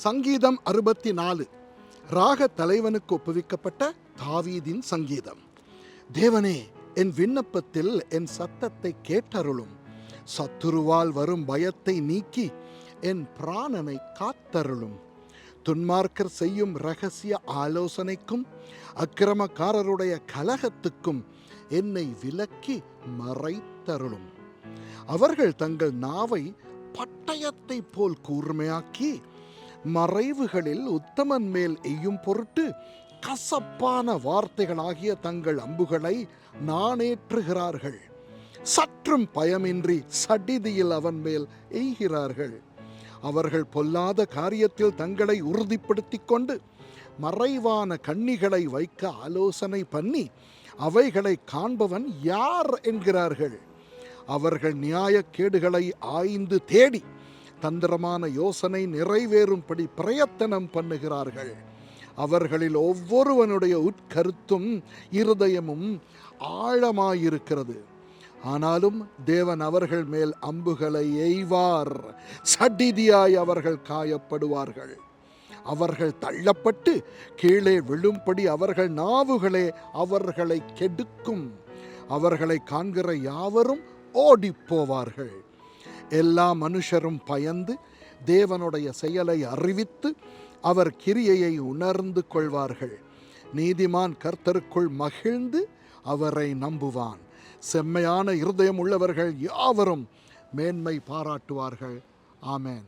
சங்கீதம் 64 ராக தலைவனுக்கு ஒப்புவிக்கப்பட்ட தாவீதின் சங்கீதம். தேவனே, என் விண்ணப்பத்தில் என் சத்தத்தை கேட்டருளும். சத்துருவால் வரும் பயத்தை நீக்கி என் பிராணனை காத்தருளும். துன்மார்க்கர் செய்யும் இரகசிய ஆலோசனைக்கும் அக்கிரமக்காரருடைய கலகத்துக்கும் என்னை விலக்கி மறைத்தருளும். அவர்கள் தங்கள் நாவை பட்டயத்தை போல் கூர்மையாக்கி மறைவுகளில் உத்தமன் மேல் எய்யும் பொருட்டு கசப்பான வார்த்தைகளாகிய தங்கள் அம்புகளை நாணேற்றுகிறார்கள். சற்றும் பயமின்றி சடிதியில் அவன் மேல் எய்கிறார்கள். அவர்கள் பொல்லாத காரியத்தில் தங்களை உறுதிப்படுத்திக் கொண்டு மறைவான கண்ணிகளை வைக்க ஆலோசனை பண்ணி அவைகளை காண்பவன் யார் என்கிறார்கள். அவர்கள் நியாயக்கேடுகளை ஆய்ந்து தேடி தந்திரமான யோசனை நிறைவேறும்படி பிரயத்தனம் பண்ணுகிறார்கள். அவர்களில் ஒவ்வொருவனுடைய உட்கருத்தும் இருதயமும் ஆழமாயிருக்கிறது. ஆனாலும் தேவன் அவர்கள் மேல் அம்புகளை எய்வார். சடிதியாய் அவர்கள் காயப்படுவார்கள். அவர்கள் தள்ளப்பட்டு கீழே விழும்படி அவர்கள் நாவுகளே அவர்களை கெடுக்கும். அவர்களை காண்கிற யாவரும் ஓடிப்போவார்கள். எல்லா மனுஷரும் பயந்து தேவனுடைய செயலை அறிவித்து அவர் கிரியையை உணர்ந்து கொள்வார்கள். நீதிமான் கர்த்தருக்குள் மகிழ்ந்து அவரை நம்புவான். செம்மையான இருதயம் உள்ளவர்கள் யாவரும் மேன்மை பாராட்டுவார்கள். ஆமென்.